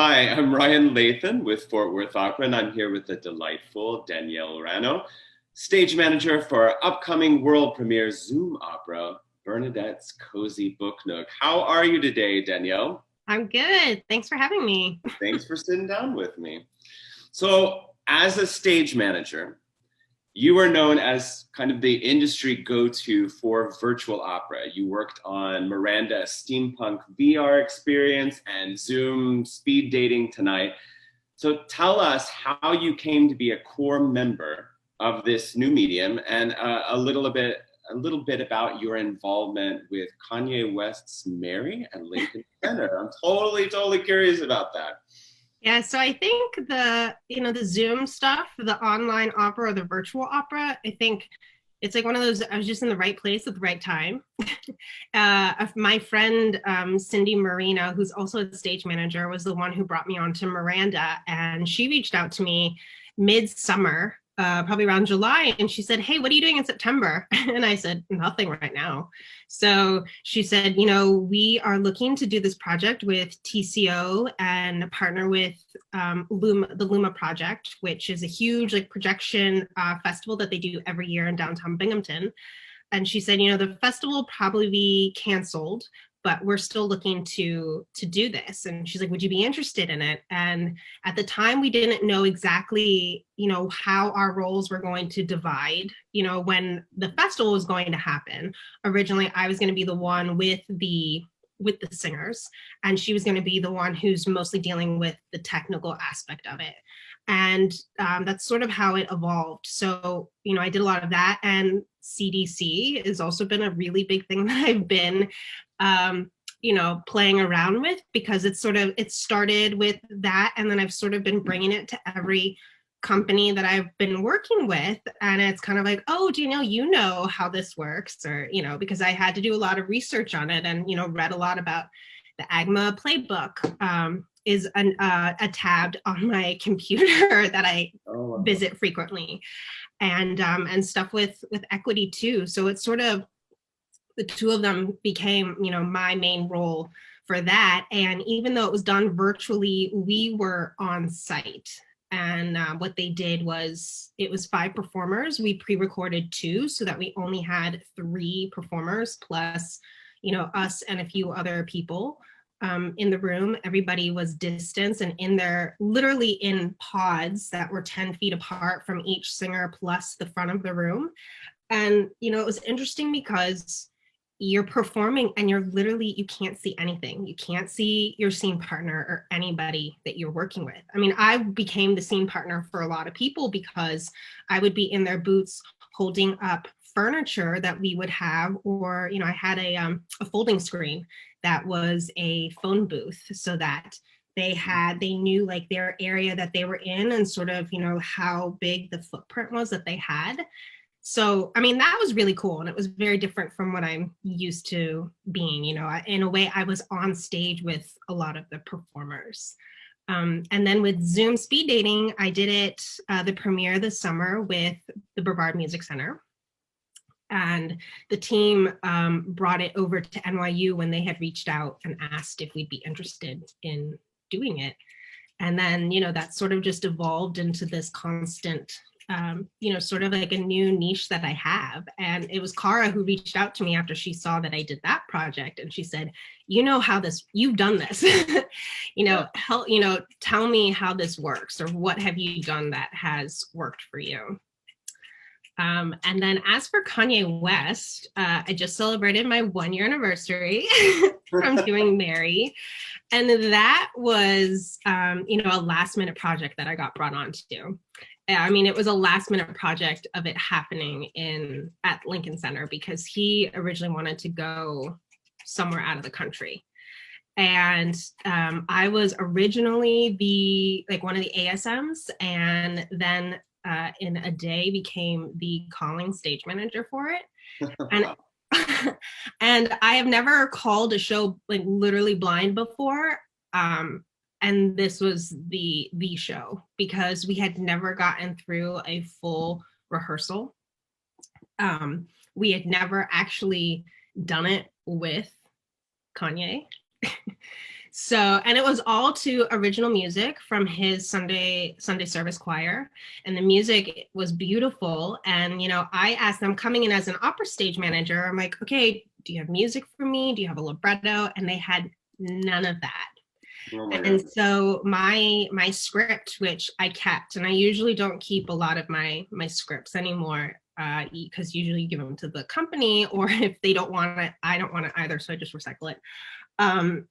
Hi, I'm Ryan Lathan with Fort Worth Opera, and I'm here with the delightful Danielle Ranno, stage manager for our upcoming world premiere Zoom opera, Bernadette's Cozy Book Nook. How are you today, Danielle? I'm good. Thanks for having me. Thanks for sitting down with me. So, as a stage manager, you are known as kind of the industry go-to for virtual opera. You worked on Miranda Steampunk VR experience and Zoom speed dating tonight. So tell us how you came to be a core member of this new medium and a little bit about your involvement with Kanye West's Mary at Lincoln Center. I'm totally curious about that. Yeah, so I think the Zoom stuff, the online opera or the virtual opera, I think it's like one of those, I was just in the right place at the right time. My friend Cindy Marino, who's also a stage manager, was the one who brought me on to Miranda, and she reached out to me mid-summer, probably around July, and she said, "Hey, what are you doing in September?" And I said, "Nothing right now." So she said, "We are looking to do this project with TCO and partner with the Luma Project, which is a huge like projection festival that they do every year in downtown Binghamton." And she said, the festival will probably be canceled, but we're still looking to do this. And she's like, would you be interested in it? And at the time, we didn't know exactly, how our roles were going to divide, when the festival was going to happen. Originally, I was going to be the one with the singers, and she was going to be the one who's mostly dealing with the technical aspect of it. And that's sort of how it evolved. So, I did a lot of that, and CDC has also been a really big thing that I've been playing around with, because it started with that, and then I've sort of been bringing it to every company that I've been working with. And it's kind of like, oh, do you know how this works? Or, because I had to do a lot of research on it, and, read a lot about the AGMA playbook. Is a tab on my computer that I Oh, visit frequently, and stuff with equity too. So it's sort of, the two of them became, my main role for that. And even though it was done virtually, we were on site. And what they did was, it was 5 performers. We pre-recorded 2 so that we only had 3 performers plus, us and a few other people in the room. Everybody was distanced and in there, literally in pods that were 10 feet apart from each singer plus the front of the room. And, it was interesting because you're performing and you can't see anything. You can't see your scene partner or anybody that you're working with. I mean, I became the scene partner for a lot of people because I would be in their booths holding up furniture that we would have, or, I had a folding screen that was a phone booth, so that they knew like their area that they were in, and sort of, how big the footprint was that they had. So, I mean, that was really cool. And it was very different from what I'm used to being. In a way, I was on stage with a lot of the performers. And then with Zoom speed dating, I did it the premiere this summer with the Brevard Music Center. And the team brought it over to NYU when they had reached out and asked if we'd be interested in doing it. And then, that sort of just evolved into this constant, sort of like a new niche that I have. And it was Cara who reached out to me after she saw that I did that project. And she said, you've done this, help, tell me how this works, or what have you done that has worked for you? And then as for Kanye West, I just celebrated my 1-year anniversary from doing Mary. And that was, a last minute project that I got brought on to do. I mean, it was a last minute project of it happening at Lincoln Center, because he originally wanted to go somewhere out of the country. And I was originally one of the ASMs, and then in a day became the calling stage manager for it. And and I have never called a show like literally blind before. And this was the show, because we had never gotten through a full rehearsal. We had never actually done it with Kanye. So, and it was all to original music from his Sunday service choir, and the music was beautiful. And I asked them, coming in as an opera stage manager, I'm like, okay, do you have music for me? Do you have a libretto? And they had none of that. Oh my And God. so my script, which I kept, and I usually don't keep a lot of my scripts anymore, because usually you give them to the company, or if they don't want it, I don't want it either, so I just recycle it. Um,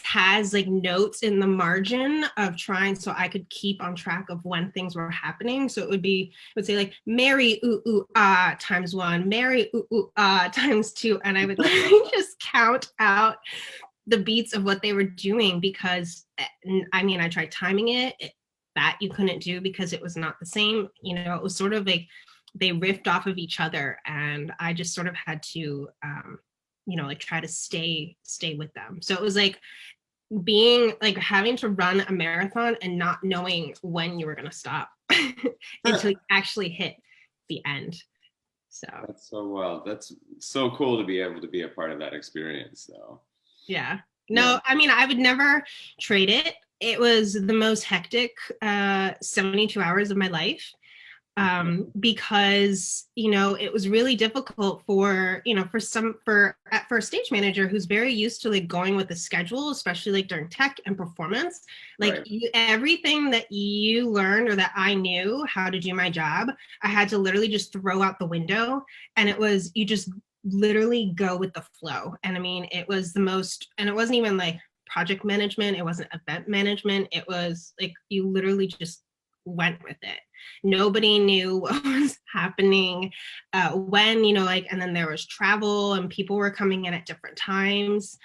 has like notes in the margin of trying, so I could keep on track of when things were happening. So it would say like Mary ooh ooh ah times one, Mary ooh ooh ah times two, and I would just count out the beats of what they were doing, because I tried timing it, that you couldn't do because it was not the same. It was sort of like they riffed off of each other, and I just sort of had to like try to stay with them. So it was like being like having to run a marathon and not knowing when you were going to stop until you actually hit the end. So That's so well. That's so cool to be able to be a part of that experience, though. yeah. Yeah. No, I would never trade it. It was the most hectic 72 hours of my life, because it was really difficult for for a stage manager who's very used to like going with the schedule, especially like during tech and performance. Like Right. everything that you learned, or that I knew how to do my job, I had to literally just throw out the window. And it was, you just literally go with the flow. And it was the most, and it wasn't even like project management, it wasn't event management, it was like you literally just went with it. Nobody knew what was happening, when, and then there was travel and people were coming in at different times.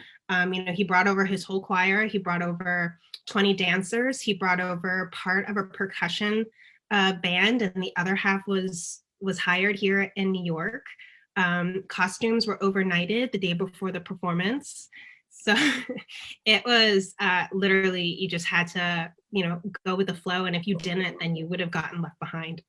He brought over his whole choir, he brought over 20 dancers, he brought over part of a percussion band, and the other half was hired here in New York. Costumes were overnighted the day before the performance. So it was literally, you just had to, go with the flow. And if you didn't, then you would have gotten left behind.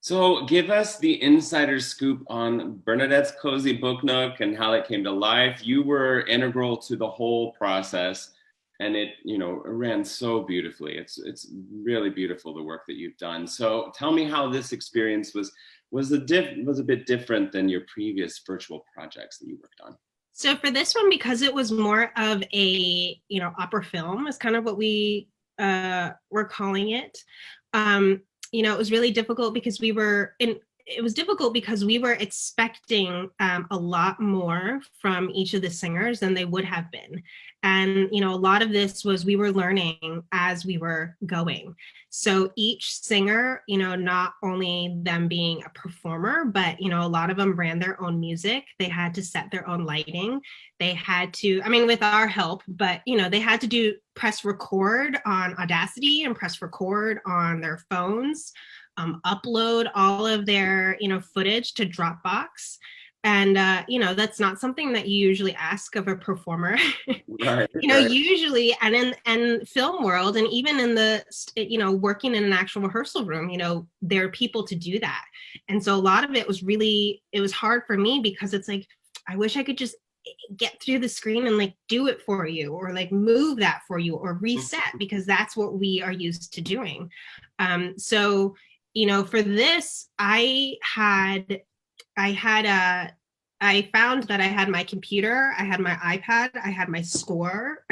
So give us the insider scoop on Bernadette's Cozy Book Nook and how it came to life. You were integral to the whole process, and it ran so beautifully. It's really beautiful, the work that you've done. So tell me how this experience was a bit different than your previous virtual projects that you worked on. So for this one, because it was more of a, opera film is kind of what we were calling it. It was really difficult because it was difficult because we were expecting a lot more from each of the singers than they would have been. And, a lot of this was, we were learning as we were going. So each singer, not only them being a performer, but, a lot of them ran their own music. They had to set their own lighting. They had to, with our help, but, they had to press record on Audacity and press record on their phones, upload all of their, footage to Dropbox. And, that's not something that you usually ask of a performer. Right. Right. Usually, and in film world, and even in the, working in an actual rehearsal room, there are people to do that. And so a lot of it was hard for me, because it's like, I wish I could just get through the screen and like do it for you, or like move that for you, or reset, because that's what we are used to doing. So, for this, I found that I had my computer, I had my iPad, I had my score,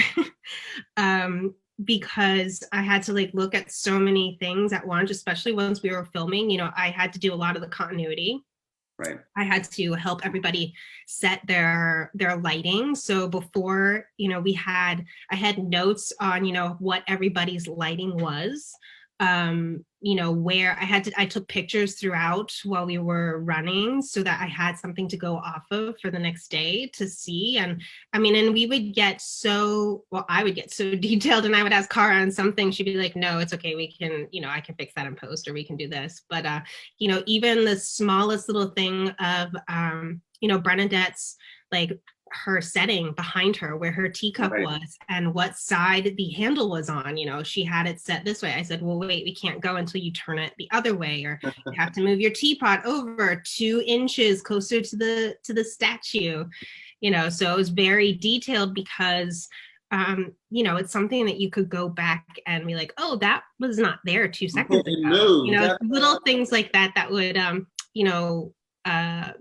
because I had to like look at so many things at once, especially once we were filming. I had to do a lot of the continuity. Right. I had to help everybody set their lighting. So before, I had notes on, what everybody's lighting was. Where I took pictures throughout while we were running, so that I had something to go off of for the next day to see. And and we would get I would get so detailed, and I would ask Cara on something, she'd be like, no, it's okay, we can, I can fix that in post, or we can do this. But even the smallest little thing of Bernadette's, like, her setting behind her, where her teacup Right. was and what side the handle was on. She had it set this way. I said, well, wait, we can't go until you turn it the other way, or you have to move your teapot over 2 inches closer to the statue. So it was very detailed because it's something that you could go back and be like, oh, that was not there 2 seconds ago. No, Little things like that that would,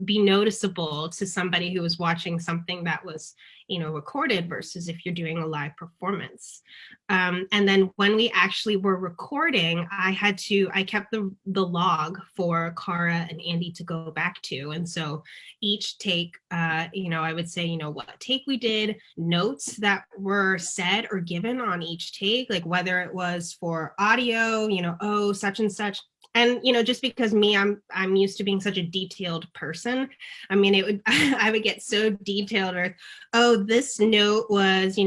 be noticeable to somebody who was watching something that was, recorded versus if you're doing a live performance. And then when we actually were recording, I kept the log for Cara and Andy to go back to. And so each take, I would say, what take we did, notes that were said or given on each take, like whether it was for audio, oh, such and such. And just because I'm used to being such a detailed person. I mean, I would get so detailed, or oh, this note was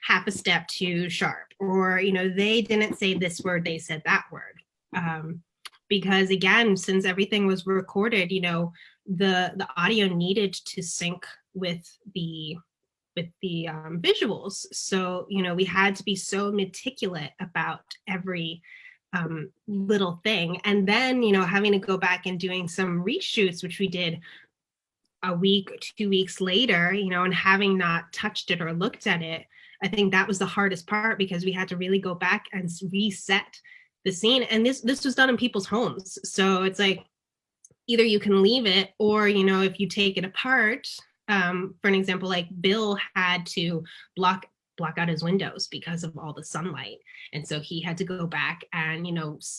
half a step too sharp, or they didn't say this word, they said that word. Because again, since everything was recorded, the audio needed to sync with the visuals. So we had to be so meticulous about every little thing. And then having to go back and doing some reshoots, which we did a week, 2 weeks later, and having not touched it or looked at it, I think that was the hardest part, because we had to really go back and reset the scene. And this was done in people's homes, so it's like either you can leave it, or if you take it apart, for an example, like Bill had to block out his windows because of all the sunlight. And so he had to go back and,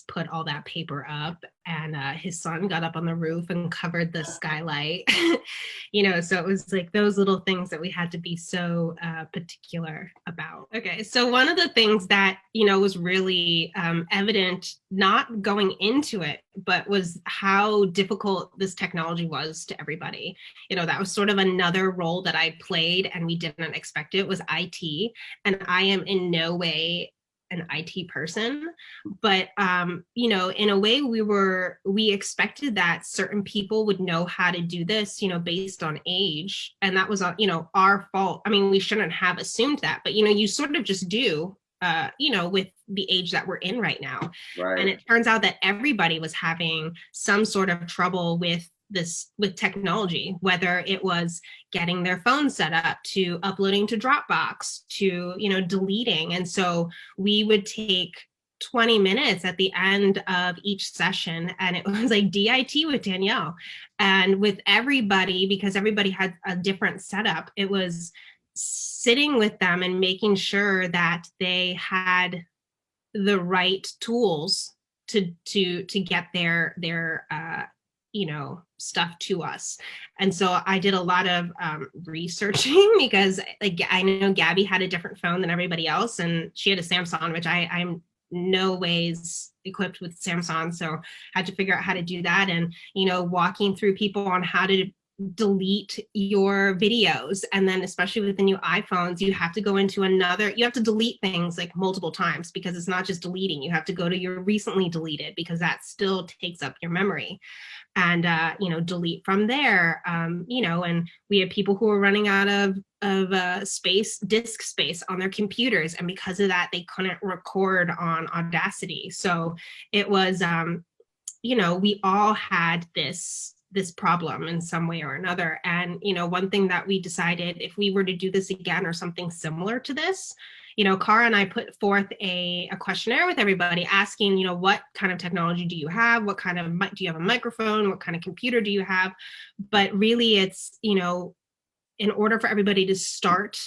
put all that paper up, and his son got up on the roof and covered the skylight, so it was like those little things that we had to be so particular about. Okay. So one of the things that, was really evident, not going into it, but was how difficult this technology was to everybody. That was sort of another role that I played and we didn't expect it, was IT. And I am in no way an IT person, but in a way we expected that certain people would know how to do this, based on age. And that was, our fault. I mean, we shouldn't have assumed that, but you sort of just do, with the age that we're in right now. Right. And it turns out that everybody was having some sort of trouble with technology, whether it was getting their phone set up, to uploading to Dropbox, to deleting. And so we would take 20 minutes at the end of each session, and it was like DIT with Danielle and with everybody, because everybody had a different setup. It was sitting with them and making sure that they had the right tools to get their stuff to us. And so I did a lot of researching, because like I know Gabby had a different phone than everybody else, and she had a Samsung, which I'm no ways equipped with Samsung, so I had to figure out how to do that. And walking through people on how to delete your videos. And then especially with the new iPhones, you have to go into you have to delete things like multiple times, because it's not just deleting. You have to go to your recently deleted, because that still takes up your memory, and delete from there. And we had people who were running out of disk space on their computers, and because of that they couldn't record on Audacity. So it was we all had this problem in some way or another. And one thing that we decided, if we were to do this again or something similar to this, Cara and I put forth a questionnaire with everybody asking, what kind of technology do you have? What kind of, do you have a microphone? What kind of computer do you have? But really it's, in order for everybody to start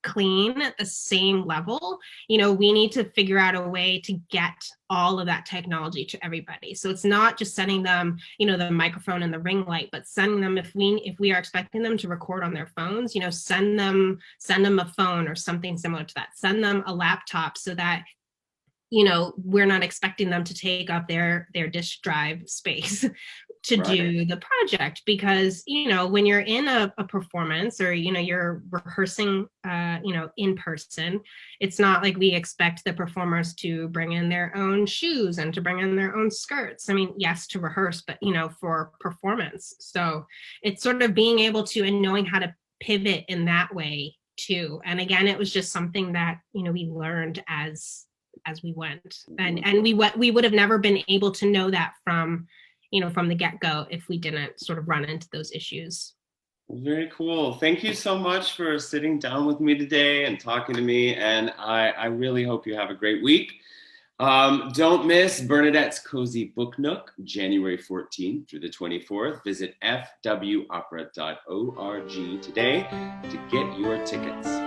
clean at the same level, we need to figure out a way to get all of that technology to everybody. So it's not just sending them, the microphone and the ring light, but sending them, if we are expecting them to record on their phones, send them a phone or something similar to that. Send them a laptop, so that we're not expecting them to take up their disk drive space to do the project. Because when you're in a performance, or you're rehearsing in person, it's not like we expect the performers to bring in their own shoes and to bring in their own skirts. I mean, yes, to rehearse, but for performance. So it's sort of being able to, and knowing how to pivot in that way too. And again, it was just something that we learned as we went, and we would have never been able to know that from the get-go if we didn't sort of run into those issues. Very cool. Thank you so much for sitting down with me today and talking to me. And I really hope you have a great week. Don't miss Bernadette's Cozy Book Nook, January 14th through the 24th. Visit fwopera.org today to get your tickets.